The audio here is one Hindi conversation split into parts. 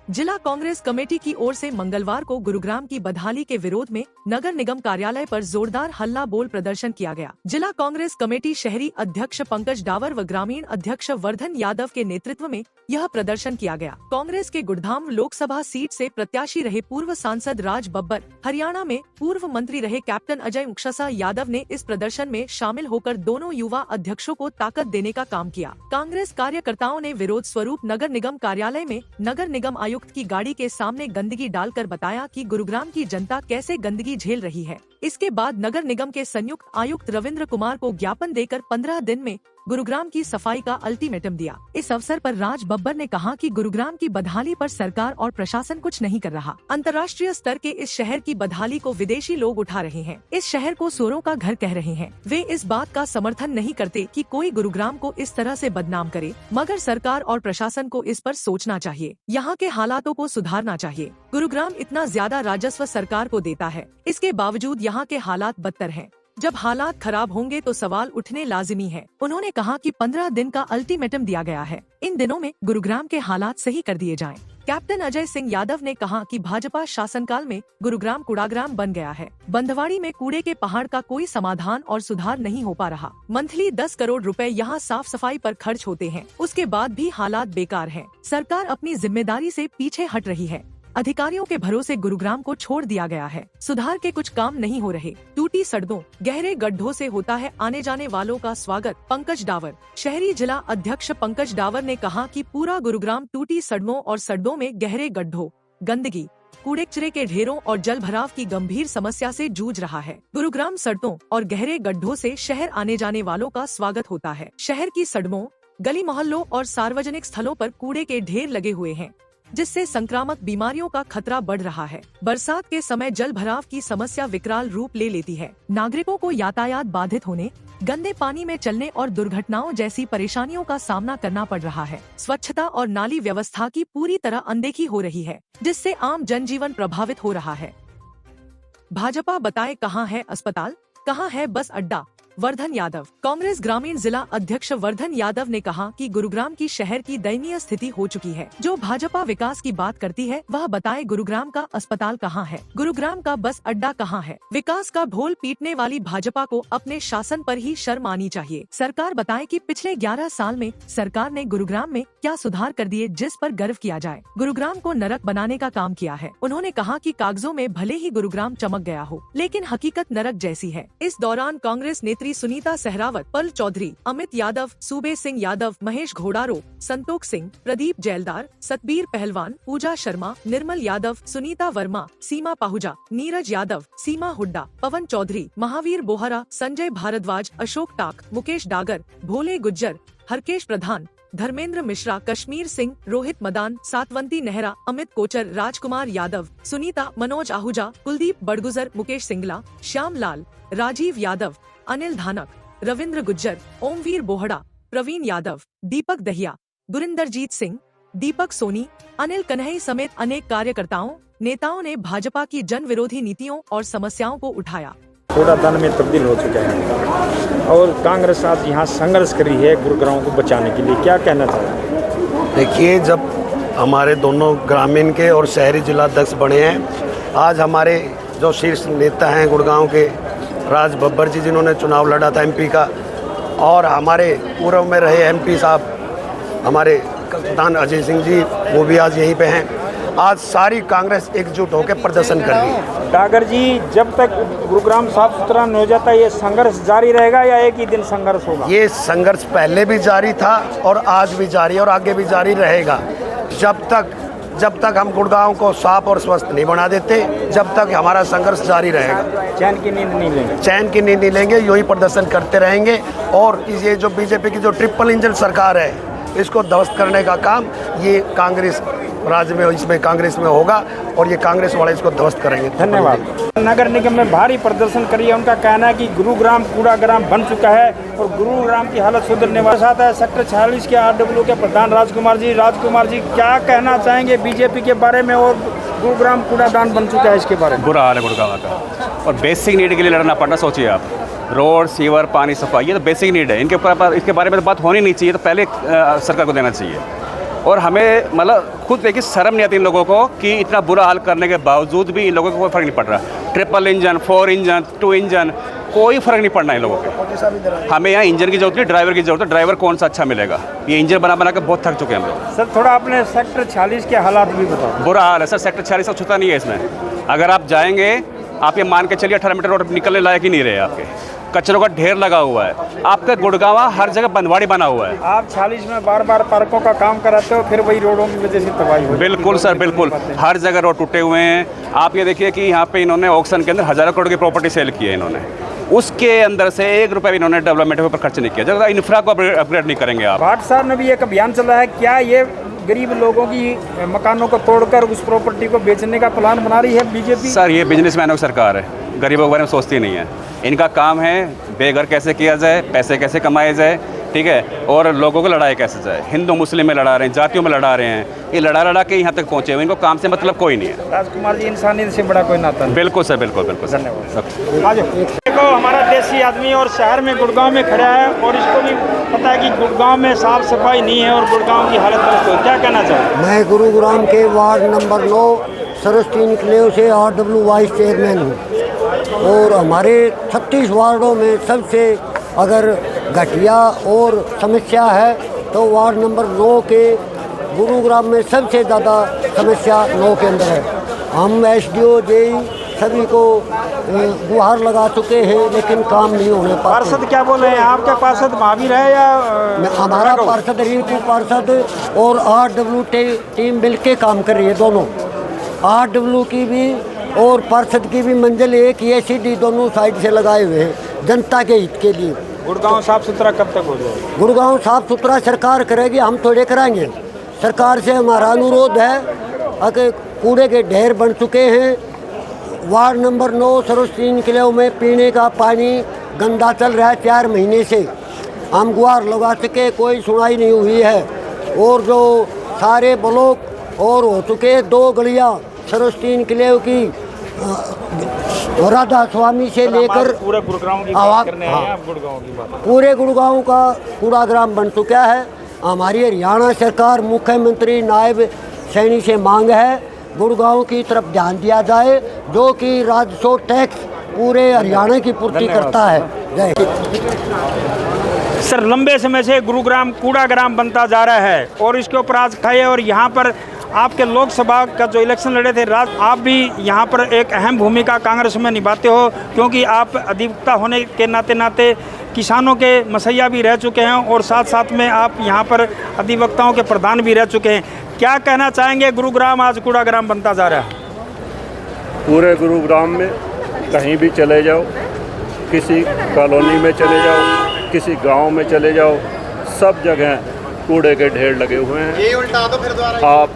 जिला कांग्रेस कमेटी की ओर से मंगलवार को गुरुग्राम की बदहाली के विरोध में नगर निगम कार्यालय पर जोरदार हल्ला बोल प्रदर्शन किया गया। जिला कांग्रेस कमेटी शहरी अध्यक्ष पंकज डावर व ग्रामीण अध्यक्ष वर्धन यादव के नेतृत्व में यह प्रदर्शन किया गया। कांग्रेस के गुड़धाम लोकसभा सीट से प्रत्याशी रहे पूर्व सांसद राज बब्बर, हरियाणा में पूर्व मंत्री रहे कैप्टन अजय मुक्शसा यादव ने इस प्रदर्शन में शामिल होकर दोनों युवा अध्यक्षों को ताकत देने का काम किया। कांग्रेस कार्यकर्ताओं ने विरोध स्वरूप नगर निगम कार्यालय में नगर निगम आयुक्त की गाड़ी के सामने गंदगी डालकर बताया कि गुरुग्राम की जनता कैसे गंदगी झेल रही है। इसके बाद नगर निगम के संयुक्त आयुक्त रविंद्र कुमार को ज्ञापन देकर 15 दिन में गुरुग्राम की सफाई का अल्टीमेटम दिया। इस अवसर पर राज बब्बर ने कहा कि गुरुग्राम की बदहाली पर सरकार और प्रशासन कुछ नहीं कर रहा। अंतर्राष्ट्रीय स्तर के इस शहर की बदहाली को विदेशी लोग उठा रहे हैं। इस शहर को चोरों का घर कह रहे हैं। वे इस बात का समर्थन नहीं करते कि कोई गुरुग्राम को इस तरह से बदनाम करे, मगर सरकार और प्रशासन को इस पर सोचना चाहिए। यहाँ के हालातों को सुधारना चाहिए। गुरुग्राम इतना ज्यादा राजस्व सरकार को देता है, इसके बावजूद यहाँ के हालात बदतर हैं। जब हालात खराब होंगे तो सवाल उठने लाजिमी है। उन्होंने कहा कि 15 दिन का अल्टीमेटम दिया गया है। इन दिनों में गुरुग्राम के हालात सही कर दिए जाएं। कैप्टन अजय सिंह यादव ने कहा कि भाजपा शासनकाल में गुरुग्राम कूड़ाग्राम बन गया है। बंधवाड़ी में कूड़े के पहाड़ का कोई समाधान और सुधार नहीं हो पा रहा। मंथली 10 करोड़ रुपए यहाँ साफ सफाई पर खर्च होते हैं, उसके बाद भी हालात बेकार हैं। सरकार अपनी जिम्मेदारी से पीछे हट रही है। अधिकारियों के भरोसे गुरुग्राम को छोड़ दिया गया है। सुधार के कुछ काम नहीं हो रहे। टूटी सड़कों, गहरे गड्ढों से होता है आने जाने वालों का स्वागत। पंकज डावर, शहरी जिला अध्यक्ष पंकज डावर ने कहा कि पूरा गुरुग्राम टूटी सड़कों और सड़कों में गहरे गड्ढों, गंदगी, कूड़े कचरे के ढेरों और जल भराव की गंभीर समस्या से जूझ रहा है। गुरुग्राम सड़कों और गहरे गड्ढों से शहर आने जाने वालों का स्वागत होता है। शहर की सड़कों, गली मोहल्लों और सार्वजनिक स्थलों पर कूड़े के ढेर लगे हुए हैं, जिससे संक्रामक बीमारियों का खतरा बढ़ रहा है। बरसात के समय जल भराव की समस्या विकराल रूप ले लेती है। नागरिकों को यातायात बाधित होने, गंदे पानी में चलने और दुर्घटनाओं जैसी परेशानियों का सामना करना पड़ रहा है। स्वच्छता और नाली व्यवस्था की पूरी तरह अनदेखी हो रही है, जिससे आम जनजीवन प्रभावित हो रहा है। भाजपा बताए कहाँ है अस्पताल, कहाँ है बस अड्डा। वर्धन यादव, कांग्रेस ग्रामीण जिला अध्यक्ष वर्धन यादव ने कहा कि गुरुग्राम की शहर की दयनीय स्थिति हो चुकी है। जो भाजपा विकास की बात करती है वह बताए गुरुग्राम का अस्पताल कहाँ है, गुरुग्राम का बस अड्डा कहाँ है। विकास का ढोल पीटने वाली भाजपा को अपने शासन पर ही शर्म आनी चाहिए। सरकार बताए कि पिछले 11 साल में सरकार ने गुरुग्राम में क्या सुधार कर दिए जिस पर गर्व किया जाए। गुरुग्राम को नरक बनाने का काम किया है। उन्होंने कहा कि कागजों में भले ही गुरुग्राम चमक गया हो, लेकिन हकीकत नरक जैसी है। इस दौरान कांग्रेस नेत्री सुनीता सहरावत, पल चौधरी, अमित यादव, सूबे सिंह यादव, महेश घोड़ारो, संतोख सिंह, प्रदीप जैलदार, सतबीर पहलवान, पूजा शर्मा, निर्मल यादव, सुनीता वर्मा, सीमा पाहुजा, नीरज यादव, सीमा हुड्डा, पवन चौधरी, महावीर बोहरा, संजय भारद्वाज, अशोक टाक, मुकेश डागर, भोले गुज्जर, हरकेश प्रधान, धर्मेंद्र मिश्रा, कश्मीर सिंह, रोहित मदान, सातवंती नेहरा, अमित कोचर, राजकुमार यादव, सुनीता, मनोज आहूजा, कुलदीप बड़गुजर, मुकेश सिंगला, श्याम लाल, राजीव यादव, अनिल धानक, रविंद्र गुज्जर, ओमवीर बोहड़ा, प्रवीण यादव, दीपक दहिया, गुरिंदरजीत सिंह, दीपक सोनी, अनिल कन्हई समेत अनेक कार्यकर्ताओं, नेताओं ने भाजपा की जन विरोधी नीतियों और समस्याओं को उठाया। कूड़ादान में तब्दील हो चुके हैं और कांग्रेस आज यहाँ संघर्ष करी है गुरुग्राम को बचाने के लिए, क्या कहना चाहिए? देखिए, जब हमारे दोनों ग्रामीण के और शहरी जिला अध्यक्ष बने हैं, आज हमारे जो शीर्ष नेता हैं गुड़गांव के राज बब्बर जी, जिन्होंने चुनाव लड़ा था एमपी का, और हमारे पूर्व में रहे एमपी साहब हमारे कप्तान अजय सिंह जी, वो भी आज यहीं पे हैं। आज सारी कांग्रेस एकजुट होकर प्रदर्शन कर रही है। डागर जी, जब तक गुरुग्राम साफ सुथरा नहीं हो जाता ये संघर्ष जारी रहेगा या एक ही दिन संघर्ष होगा? ये संघर्ष पहले भी जारी था और आज भी जारी है और आगे भी जारी रहेगा। जब तक हम गुड़गांव को साफ और स्वस्थ नहीं बना देते, जब तक हमारा संघर्ष जारी रहेगा। चैन की नींद नहीं लेंगे। चैन की नींद नहीं लेंगे, यही प्रदर्शन करते रहेंगे। और ये जो बीजेपी की जो ट्रिपल इंजन सरकार है, इसको ध्वस्त करने का काम ये कांग्रेस राज्य में, इसमें कांग्रेस में होगा और ये कांग्रेस वाले इसको ध्वस्त करेंगे। धन्यवाद। नगर निगम में भारी प्रदर्शन करिए। उनका कहना है कि गुरुग्राम कूड़ाग्राम बन चुका है और गुरुग्राम की हालत सुधरने वाला साथ है सेक्टर 46 के आरडब्ल्यू के प्रधान राजकुमार जी क्या कहना चाहेंगे बीजेपी के बारे में और गुरुग्राम कूड़ादान बन चुका है इसके बारे में? बुरा हाल है गुरुग्राम का और बेसिक नीड के लिए लड़ना पड़ना। सोचिए आप, रोड, सीवर, पानी, सफाई, ये तो बेसिक नीड है। इसके बारे में तो बात होनी नहीं चाहिए, तो पहले सरकार को देना चाहिए। और हमें मतलब खुद देखिए शर्म नहीं आती इन लोगों को कि इतना बुरा हाल करने के बावजूद भी इन लोगों को कोई फ़र्क नहीं पड़ रहा। ट्रिपल इंजन, 4 इंजन, 2 इंजन, कोई फ़र्क नहीं पड़ना इन लोगों को। हमें यहाँ इंजन की जरूरत नहीं, ड्राइवर की जरूरत है। ड्राइवर कौन सा अच्छा मिलेगा? ये इंजन बना बना के बहुत थक चुके हैं हम लोग। सर थोड़ा अपने सेक्टर 46 के हालात भी बताओ। बुरा हाल है सर, सेक्टर 46 का छूता नहीं है इसमें। अगर आप जाएंगे, आप ये मान के चलिए 18 मीटर रोड निकलने लायक ही नहीं रहे आपके। कचरों का ढेर लगा हुआ है। आपका गुड़गांव हर जगह बनवाड़ी बना हुआ है। आप 46 में बार बार पार्कों का काम कराते हो, फिर वही रोडों की वजह से तबाही हो। बिल्कुल सर, बिल्कुल हर जगह रोड टूटे हुए हैं। आप ये देखिए कि यहाँ पे इन्होंने ऑक्शन के अंदर हज़ारों करोड़ की प्रॉपर्टी सेल की है इन्होंने, उसके अंदर से 1 रुपये भी इन्होंने डेवलपमेंट के ऊपर खर्च नहीं किया। जब इंफ्रा को अपग्रेड नहीं करेंगे आप। भाट साहब ने भी एक अभियान चला है, क्या ये गरीब लोगों की मकानों को तोड़कर उस प्रॉपर्टी को बेचने का प्लान बना रही है बीजेपी? सर ये बिजनेसमैनों की सरकार है, गरीबों के बारे में सोचती नहीं है। इनका काम है बेघर कैसे किया जाए, पैसे कैसे कमाए जाए, ठीक है, और लोगों को लड़ाई कैसे जाए। हिंदू मुस्लिम में लड़ा रहे हैं, जातियों में लड़ा रहे हैं, ये लड़ा के यहाँ तक पहुँचे हुए। इनको काम से मतलब कोई नहीं है। राजकुमार जी इंसानियत से बड़ा कोई नाता नहीं। बिल्कुल सर, बिल्कुल बिल्कुल। धन्यवाद। देखो हमारा देसी आदमी और शहर में गुड़गांव में खड़ा है और इसको भी पता है कि गुड़गांव में साफ सफाई नहीं है और गुड़गांव की हालत ध्वस्त है। क्या कहना चाहोगे? मैं गुरुग्राम के वार्ड नंबर 9 सरस्वती निकलेव से RW वाइस चेयरमैन हूँ और हमारे 36 वार्डों में सबसे अगर घटिया और समस्या है तो वार्ड नंबर 9 के गुरुग्राम में सबसे ज़्यादा समस्या 9 के अंदर है। हम SDO JE सभी को गुहार लगा चुके हैं लेकिन काम नहीं होने पाता। पार्षद क्या बोल रहे हैं? आपके पार्षद महावीर है या हमारा पार्षद रिंकू पार्षद और RW टीम मिल के काम कर रही है। दोनों RW की भी और पार्षद की भी मंजिल एक ही है, सीधी दोनों साइड से लगाए हुए हैं जनता के हित के लिए। गुड़गांव साफ सुथरा कब तक हो जाएगा? गुड़गांव साफ सुथरा सरकार करेगी, हम थोड़े कराएंगे। सरकार से हमारा अनुरोध है, अगर कूड़े के ढेर बन चुके हैं। वार्ड नंबर 9 सरस्वती निकलेव में पीने का पानी गंदा चल रहा है 4 महीने से। हम गुहार लगा चुके, कोई सुनाई नहीं हुई है। और जो सारे ब्लॉक और हो चुके 2 गलियाँ सरस्वती निकलेव की राधा स्वामी से लेकर पूरे गुड़गांव की बात करने आए हैं आप? गुड़गांव की बात, पूरे गुड़गांव का कूड़ाग्राम बन चुका है। हमारी हरियाणा सरकार मुख्यमंत्री नायब सैनी से मांग है गुड़गांव की तरफ ध्यान दिया जाए, जो कि राजस्व टैक्स पूरे हरियाणा की पूर्ति करता है। जय हिंद। सर लंबे समय से गुरुग्राम कूड़ाग्राम बनता जा रहा है और इसके ऊपर आज खाए और यहाँ पर आपके लोकसभा का जो इलेक्शन लड़े थे आप भी यहाँ पर एक अहम भूमिका कांग्रेस में निभाते हो, क्योंकि आप अधिवक्ता होने के नाते किसानों के मसैया भी रह चुके हैं और साथ साथ में आप यहाँ पर अधिवक्ताओं के प्रधान भी रह चुके हैं। क्या कहना चाहेंगे? गुरुग्राम आज कूड़ाग्राम बनता जा रहा है। पूरे गुरुग्राम में कहीं भी चले जाओ, किसी कॉलोनी में चले जाओ, किसी गांव में चले जाओ, सब जगह कूड़े के ढेर लगे हुए हैं। आप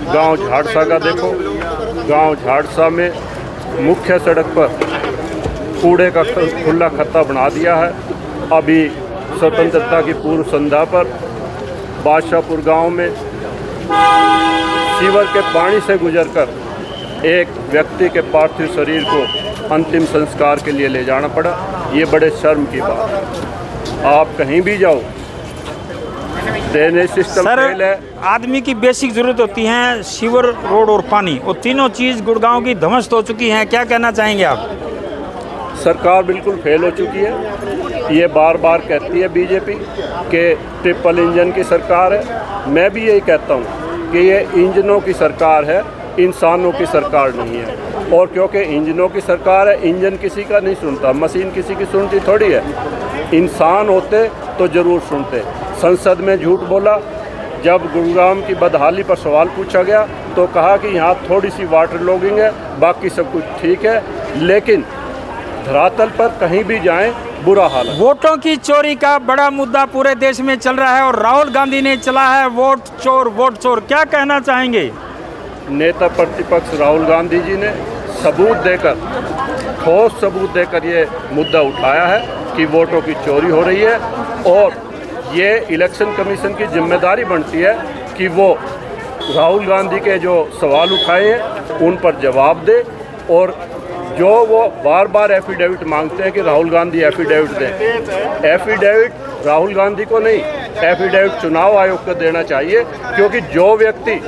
गांव झाड़सा का देखो, गांव झाड़सा में मुख्य सड़क पर कूड़े का खुला खत्ता बना दिया है। अभी स्वतंत्रता की पूर्व संध्या पर बादशाहपुर गांव में सीवर के पानी से गुजरकर एक व्यक्ति के पार्थिव शरीर को अंतिम संस्कार के लिए ले जाना पड़ा। ये बड़े शर्म की बात है। आप कहीं भी जाओ, ड्रेनेज सिस्टम फेल है। आदमी की बेसिक जरूरत होती है सीवर, रोड और पानी, और तीनों चीज़ गुड़गांव की ध्वस्त हो चुकी हैं। क्या कहना चाहेंगे आप? सरकार बिल्कुल फेल हो चुकी है। ये बार बार कहती है बीजेपी कि ट्रिपल इंजन की सरकार है। मैं भी यही कहता हूँ कि ये इंजनों की सरकार है, इंसानों की सरकार नहीं है। और क्योंकि इंजनों की सरकार है, इंजन किसी का नहीं सुनता, मशीन किसी की सुनती थोड़ी है। इंसान होते तो ज़रूर सुनते। संसद में झूठ बोला। जब गुरुग्राम की बदहाली पर सवाल पूछा गया तो कहा कि यहाँ थोड़ी सी वाटर लॉगिंग है, बाकी सब कुछ ठीक है। लेकिन धरातल पर कहीं भी जाएं, बुरा हाल है। वोटों की चोरी का बड़ा मुद्दा पूरे देश में चल रहा है और राहुल गांधी ने चला है वोट चोर वोट चोर। क्या कहना चाहेंगे? नेता प्रतिपक्ष राहुल गांधी जी ने सबूत देकर, ठोस सबूत देकर ये मुद्दा उठाया है कि वोटों की चोरी हो रही है। और ये इलेक्शन कमीशन की जिम्मेदारी बनती है कि वो राहुल गांधी के जो सवाल उठाए हैं उन पर जवाब दे। और जो वो बार बार एफिडेविट मांगते हैं कि राहुल गांधी एफिडेविट दें, एफिडेविट राहुल गांधी को नहीं, एफिडेविट चुनाव आयोग को देना चाहिए, क्योंकि जो व्यक्ति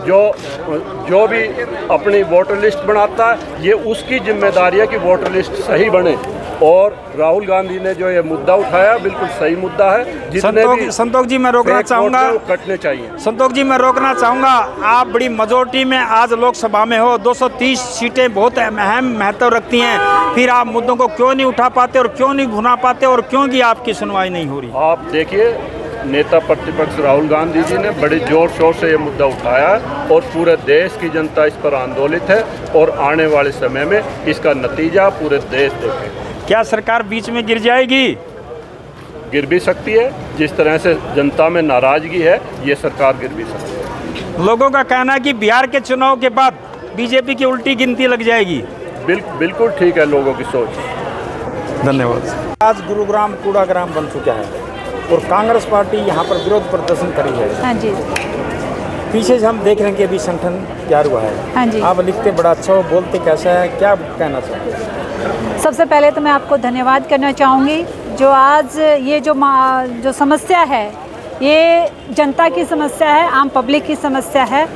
जो भी अपनी वोटर लिस्ट बनाता है ये उसकी जिम्मेदारी है कि वोटर लिस्ट सही बने। और राहुल गांधी ने जो ये मुद्दा उठाया बिल्कुल सही मुद्दा है। जितने भी संतोष जी मैं रोकना चाहूँगा, कटने चाहिए। संतोष जी मैं रोकना चाहूँगा, आप बड़ी मेजोरिटी में आज लोकसभा में हो, 230 सीटें बहुत अहम महत्व रखती हैं, फिर आप मुद्दों को क्यों नहीं उठा पाते और क्यों नहीं भुना पाते और क्यों की आपकी सुनवाई नहीं हो रही? आप देखिए, नेता प्रतिपक्ष राहुल गांधी जी ने बड़े जोर शोर से ये मुद्दा उठाया है और पूरे देश की जनता इस पर आंदोलित है और आने वाले समय में इसका नतीजा पूरे देश देखेगा। क्या सरकार बीच में गिर जाएगी? गिर भी सकती है, जिस तरह से जनता में नाराजगी है ये सरकार गिर भी सकती है। लोगों का कहना है कि बिहार के चुनाव के बाद बीजेपी की उल्टी गिनती लग जाएगी। बिल्कुल ठीक है लोगों की सोच। धन्यवाद। आज गुरुग्राम कूड़ा ग्राम बन चुका है और कांग्रेस पार्टी यहाँ पर विरोध प्रदर्शन करी है। हाँ जी। पीछे से हम देख रहे हैं कि अभी संगठन तैयार हुआ है। हाँ जी। आप लिखते बड़ा अच्छा हो, बोलते कैसा है, क्या कहना चाहते हैं? सबसे पहले तो मैं आपको धन्यवाद करना चाहूँगी, जो आज ये जो समस्या है ये जनता की समस्या है, आम पब्लिक की समस्या है,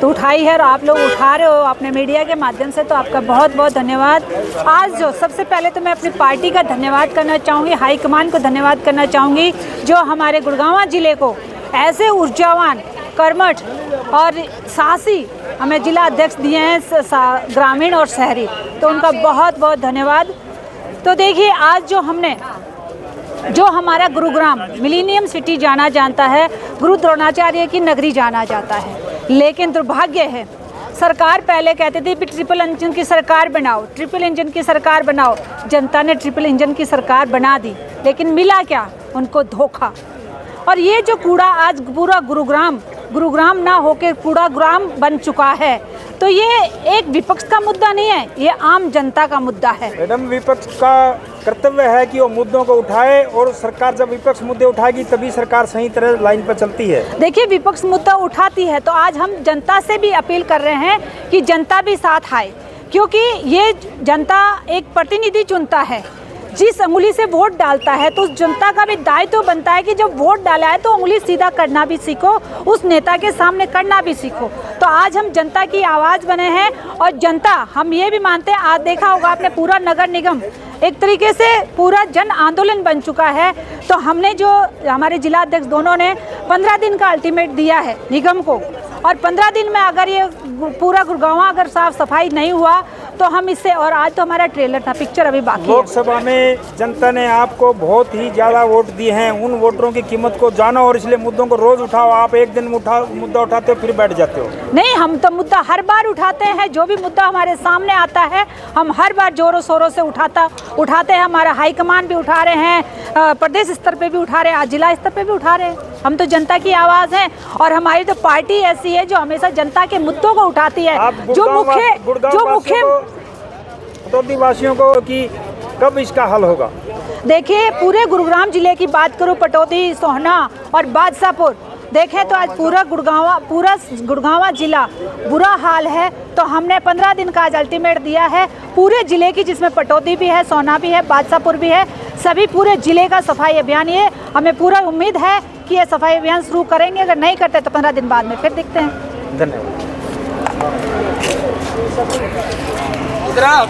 तो उठाई है और आप लोग उठा रहे हो अपने मीडिया के माध्यम से, तो आपका बहुत बहुत धन्यवाद। आज जो सबसे पहले तो मैं अपनी पार्टी का धन्यवाद करना चाहूँगी, हाईकमान को धन्यवाद करना चाहूँगी, जो हमारे गुड़गांव जिले को ऐसे ऊर्जावान, कर्मठ और साहसी हमें जिला अध्यक्ष दिए हैं, ग्रामीण और शहरी, तो उनका बहुत बहुत धन्यवाद। तो देखिए, आज जो हमारा गुरुग्राम मिलेनियम सिटी जाना जाता है, गुरु द्रोणाचार्य की नगरी जाना जाता है, लेकिन दुर्भाग्य है सरकार पहले कहती थी कि ट्रिपल इंजन की सरकार बनाओ, ट्रिपल इंजन की सरकार बनाओ। जनता ने ट्रिपल इंजन की सरकार बना दी, लेकिन मिला क्या? उनको धोखा। और ये जो कूड़ा आज पूरा गुरुग्राम ना होकर कूड़ा ग्राम बन चुका है, तो ये एक विपक्ष का मुद्दा नहीं है, ये आम जनता का मुद्दा है। मैडम, विपक्ष का कर्तव्य है कि वो मुद्दों को उठाए और सरकार जब विपक्ष मुद्दे उठाएगी तभी सरकार सही तरह लाइन पर चलती है। देखिए, विपक्ष मुद्दा उठाती है तो आज हम जनता से भी अपील कर रहे हैं कि जनता भी साथ आए, क्योंकि ये जनता एक प्रतिनिधि चुनता है, जिस उंगली से वोट डालता है तो उस जनता का भी दायित्व बनता है कि जब वोट डाला है तो उंगली सीधा करना भी सीखो, उस नेता के सामने करना भी सीखो। तो आज हम जनता की आवाज़ बने हैं और जनता, हम ये भी मानते हैं, आज देखा होगा आपने पूरा नगर निगम एक तरीके से पूरा जन आंदोलन बन चुका है। तो हमने जो हमारे जिला अध्यक्ष दोनों ने 15 दिन का अल्टीमेट दिया है निगम को, और 15 दिन में अगर ये पूरा गुड़गांव अगर साफ सफाई नहीं हुआ तो हम इससे, और आज तो हमारा ट्रेलर था, पिक्चर अभी बाकी है। लोकसभा में जनता ने आपको बहुत ही ज़्यादा वोट दिए हैं, उन वोटरों की कीमत को जानो और इसलिए मुद्दों को रोज उठाओ। आप एक दिन मुद्दा उठाते हो फिर बैठ जाते हो। नहीं, हम तो मुद्दा हर बार उठाते हैं, जो भी मुद्दा हमारे सामने आता है हम हर बार जोरों शोरों से उठाते हैं। हमारा हाईकमान भी उठा रहे हैं, प्रदेश स्तर पे भी उठा रहे हैं, आज जिला स्तर पे भी उठा रहे हैं। हम तो जनता की आवाज़ हैं और हमारी तो पार्टी ऐसी है जो हमेशा जनता के मुद्दों को उठाती है। जो मुख्य पटौदी वासियों को कि कब इसका हल होगा? देखिए, पूरे गुरुग्राम जिले की बात करूं, पटौदी, सोहना और बादशाहपुर देखें तो आज पूरा गुड़गांव जिला बुरा हाल है। तो हमने 15 दिन का आज अल्टीमेट दिया है पूरे जिले की, जिसमें पटौदी भी है, सोहना भी है, बादशाहपुर भी है, सभी पूरे जिले का सफाई अभियान। ये हमें पूरा उम्मीद है कि ये सफाई अभियान शुरू करेंगे, अगर नहीं करते तो 15 दिन बाद में फिर देखते हैं। धन्यवाद। बड़ा